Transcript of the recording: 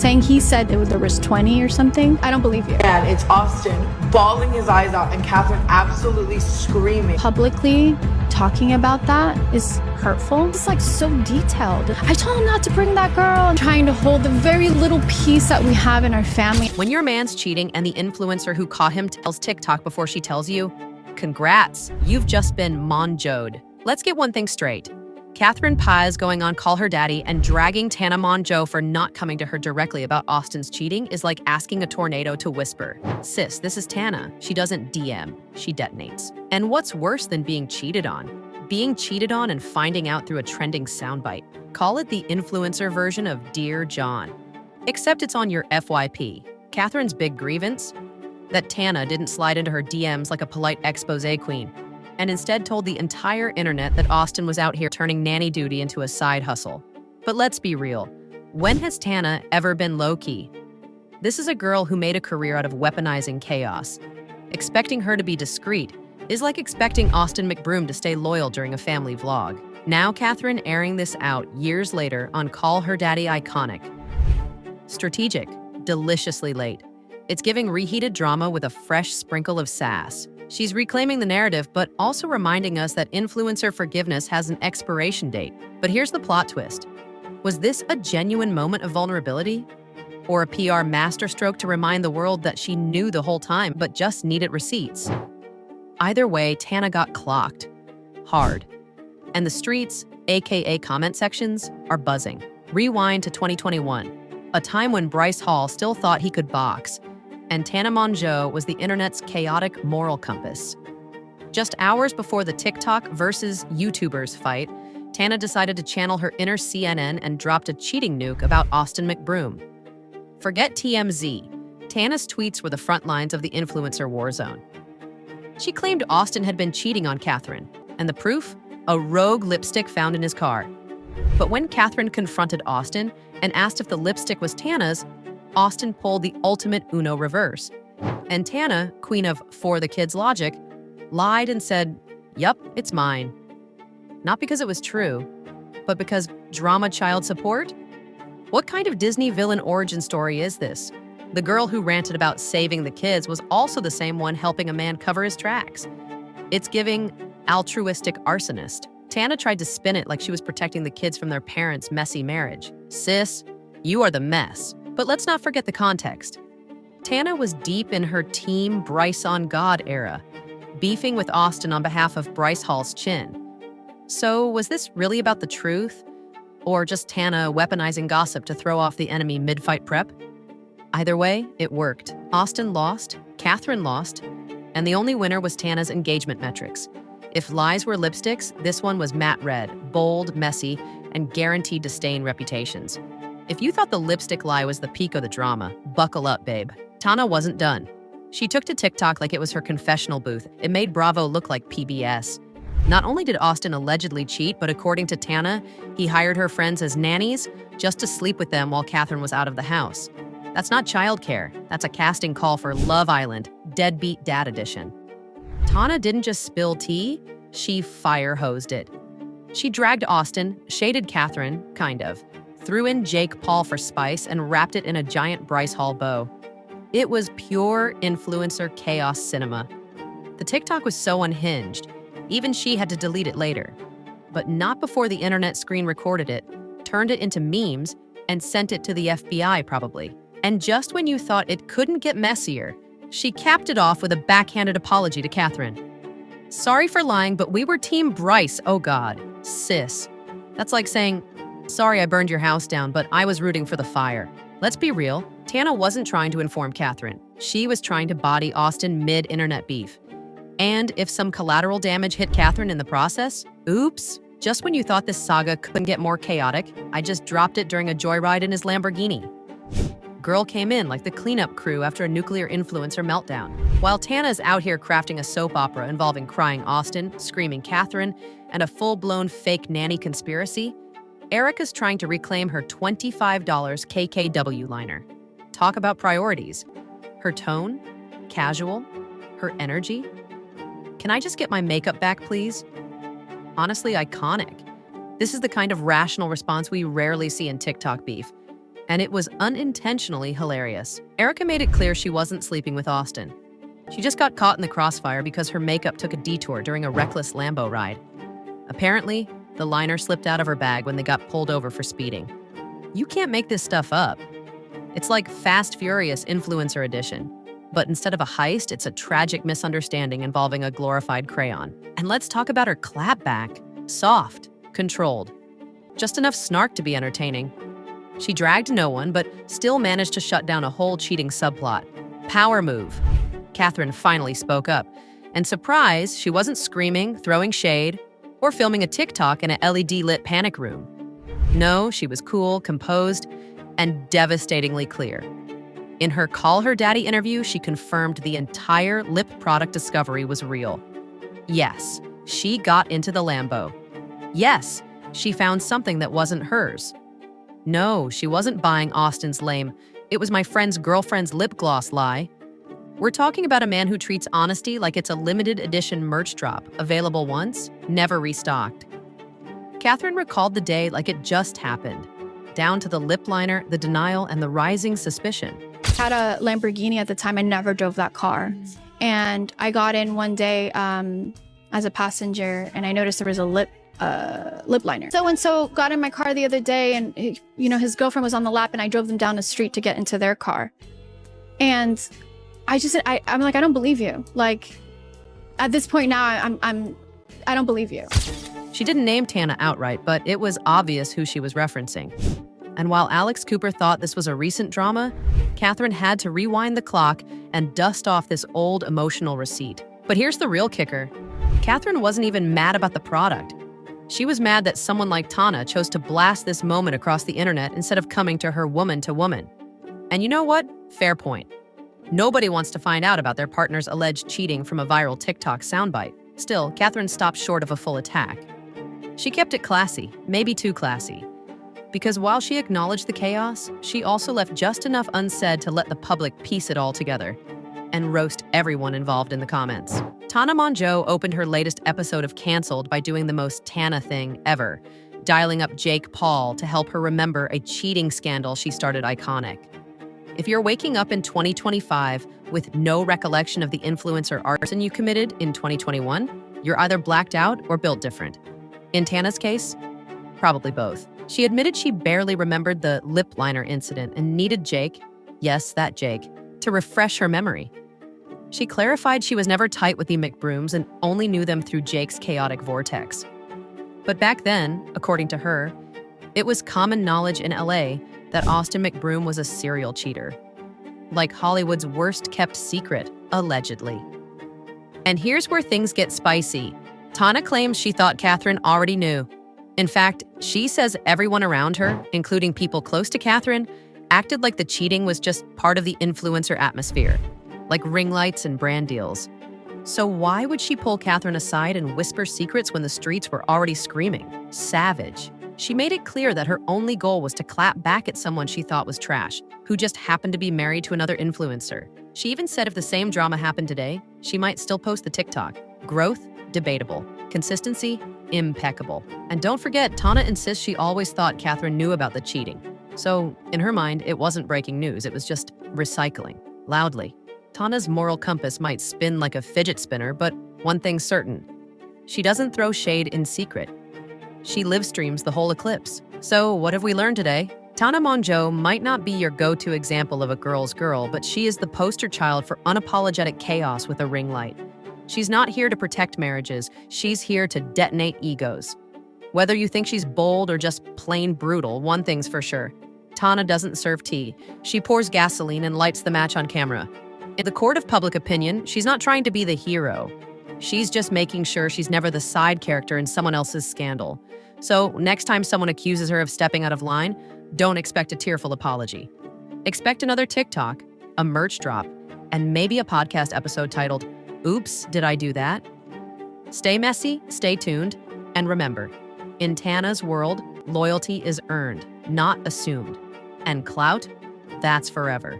saying he said there was 20 or something. I don't believe you. And it's Austin bawling his eyes out and Catherine absolutely screaming. Publicly talking about that is hurtful. It's like so detailed. I told him not to bring that girl. I'm trying to hold the very little peace that we have in our family. When your man's cheating and the influencer who caught him tells TikTok before she tells you, congrats, you've just been Mongeau'd. Let's get one thing straight. Catherine Paiz going on Call Her Daddy and dragging Tana Mongeau for not coming to her directly about Austin's cheating is like asking a tornado to whisper. Sis, this is Tana. She doesn't DM, she detonates. And what's worse than being cheated on? Being cheated on and finding out through a trending soundbite. Call it the influencer version of Dear John. Except it's on your FYP. Catherine's big grievance? That Tana didn't slide into her DMs like a polite expose queen, and instead told the entire internet that Austin was out here turning nanny duty into a side hustle. But let's be real. When has Tana ever been low-key? This is a girl who made a career out of weaponizing chaos. Expecting her to be discreet is like expecting Austin McBroom to stay loyal during a family vlog. Now Catherine airing this out years later on Call Her Daddy iconic. Strategic, deliciously late. It's giving reheated drama with a fresh sprinkle of sass. She's reclaiming the narrative, but also reminding us that influencer forgiveness has an expiration date. But here's the plot twist. Was this a genuine moment of vulnerability? Or a PR masterstroke to remind the world that she knew the whole time but just needed receipts? Either way, Tana got clocked. Hard. And the streets, aka comment sections, are buzzing. Rewind to 2021, a time when Bryce Hall still thought he could box, and Tana Mongeau was the internet's chaotic moral compass. Just hours before the TikTok versus YouTubers fight, Tana decided to channel her inner CNN and dropped a cheating nuke about Austin McBroom. Forget TMZ. Tana's tweets were the front lines of the influencer war zone. She claimed Austin had been cheating on Catherine, and the proof? A rogue lipstick found in his car. But when Catherine confronted Austin and asked if the lipstick was Tana's, Austin pulled the ultimate Uno reverse. And Tana, queen of for the kids logic, lied and said, "Yup, it's mine." Not because it was true, but because drama child support? What kind of Disney villain origin story is this? The girl who ranted about saving the kids was also the same one helping a man cover his tracks. It's giving altruistic arsonist. Tana tried to spin it like she was protecting the kids from their parents' messy marriage. Sis, you are the mess. But let's not forget the context. Tana was deep in her Team Bryce on God era, beefing with Austin on behalf of Bryce Hall's chin. So was this really about the truth? Or just Tana weaponizing gossip to throw off the enemy mid-fight prep? Either way, it worked. Austin lost, Catherine lost, and the only winner was Tana's engagement metrics. If lies were lipsticks, this one was matte red, bold, messy, and guaranteed to stain reputations. If you thought the lipstick lie was the peak of the drama, buckle up, babe. Tana wasn't done. She took to TikTok like it was her confessional booth. It made Bravo look like PBS. Not only did Austin allegedly cheat, but according to Tana, he hired her friends as nannies just to sleep with them while Catherine was out of the house. That's not childcare. That's a casting call for Love Island, Deadbeat Dad Edition. Tana didn't just spill tea, she fire-hosed it. She dragged Austin, shaded Catherine, kind of, threw in Jake Paul for spice, and wrapped it in a giant Bryce Hall bow. It was pure influencer chaos cinema. The TikTok was so unhinged, even she had to delete it later. But not before the internet screen recorded it, turned it into memes, and sent it to the FBI probably. And just when you thought it couldn't get messier, she capped it off with a backhanded apology to Catherine. Sorry for lying, but we were Team Bryce, oh God. Sis. That's like saying, sorry I burned your house down, but I was rooting for the fire. Let's be real, Tana wasn't trying to inform Catherine. She was trying to body Austin mid-internet beef. And if some collateral damage hit Catherine in the process, oops. Just when you thought this saga couldn't get more chaotic, I just dropped it during a joyride in his Lamborghini. Girl came in like the cleanup crew after a nuclear influencer meltdown. While Tana's out here crafting a soap opera involving crying Austin, screaming Catherine, and a full-blown fake nanny conspiracy, Erica's trying to reclaim her $25 KKW liner. Talk about priorities. Her tone, casual, her energy. Can I just get my makeup back, please? Honestly, iconic. This is the kind of rational response we rarely see in TikTok beef. and it was unintentionally hilarious. Erica made it clear she wasn't sleeping with Austin. She just got caught in the crossfire because her makeup took a detour during a reckless Lambo ride. Apparently, the liner slipped out of her bag when they got pulled over for speeding. You can't make this stuff up. It's like Fast Furious Influencer Edition. But instead of a heist, it's a tragic misunderstanding involving a glorified crayon. And let's talk about her clapback. Soft, controlled. Just enough snark to be entertaining. She dragged no one, but still managed to shut down a whole cheating subplot. Power move. Catherine finally spoke up. And surprise, she wasn't screaming, throwing shade, or filming a TikTok in an LED-lit panic room. No, she was cool, composed, and devastatingly clear. In her Call Her Daddy interview, she confirmed the entire lip product discovery was real. Yes, she got into the Lambo. Yes, she found something that wasn't hers. No, she wasn't buying Austin's lame, "It was my friend's girlfriend's lip gloss" lie. We're talking about a man who treats honesty like it's a limited edition merch drop, available once, never restocked. Catherine recalled the day like it just happened, down to the lip liner, the denial, and the rising suspicion. I had a Lamborghini at the time. I never drove that car. And I got in one day as a passenger, and I noticed there was a lip liner. So-and-so got in my car the other day, and his girlfriend was on the lap, and I drove them down the street to get into their car. And I'm like, I don't believe you. Like, at this point now, I don't believe you. She didn't name Tana outright, but it was obvious who she was referencing. And while Alex Cooper thought this was a recent drama, Catherine had to rewind the clock and dust off this old emotional receipt. But here's the real kicker. Catherine wasn't even mad about the product. She was mad that someone like Tana chose to blast this moment across the internet instead of coming to her woman to woman. And you know what? Fair point. Nobody wants to find out about their partner's alleged cheating from a viral TikTok soundbite. Still, Catherine stopped short of a full attack. She kept it classy, maybe too classy. Because while she acknowledged the chaos, she also left just enough unsaid to let the public piece it all together and roast everyone involved in the comments. Tana Mongeau opened her latest episode of Cancelled by doing the most Tana thing ever, dialing up Jake Paul to help her remember a cheating scandal she started iconic. If you're waking up in 2025 with no recollection of the influencer arson you committed in 2021, you're either blacked out or built different. In Tana's case, probably both. She admitted she barely remembered the lip liner incident and needed Jake, yes, that Jake, to refresh her memory. She clarified she was never tight with the McBrooms and only knew them through Jake's chaotic vortex. But back then, according to her, it was common knowledge in LA that Austin McBroom was a serial cheater. Like Hollywood's worst-kept secret, allegedly. And here's where things get spicy. Tana claims she thought Catherine already knew. In fact, she says everyone around her, including people close to Catherine, acted like the cheating was just part of the influencer atmosphere, like ring lights and brand deals. So why would she pull Catherine aside and whisper secrets when the streets were already screaming? Savage. She made it clear that her only goal was to clap back at someone she thought was trash, who just happened to be married to another influencer. She even said if the same drama happened today, she might still post the TikTok. Growth? Debatable. Consistency? Impeccable. And don't forget, Tana insists she always thought Catherine knew about the cheating. So, in her mind, it wasn't breaking news, it was just recycling. Loudly. Tana's moral compass might spin like a fidget spinner, but one thing's certain. She doesn't throw shade in secret. She live streams the whole eclipse. So, what have we learned today? Tana Mongeau might not be your go-to example of a girl's girl, but she is the poster child for unapologetic chaos with a ring light. She's not here to protect marriages, she's here to detonate egos. Whether you think she's bold or just plain brutal, one thing's for sure. Tana doesn't serve tea. She pours gasoline and lights the match on camera. In the court of public opinion, she's not trying to be the hero. She's just making sure she's never the side character in someone else's scandal. So next time someone accuses her of stepping out of line, don't expect a tearful apology. Expect another TikTok, a merch drop, and maybe a podcast episode titled, "Oops, did I do that?" Stay messy, stay tuned, and remember, in Tana's world, loyalty is earned, not assumed. And clout, that's forever.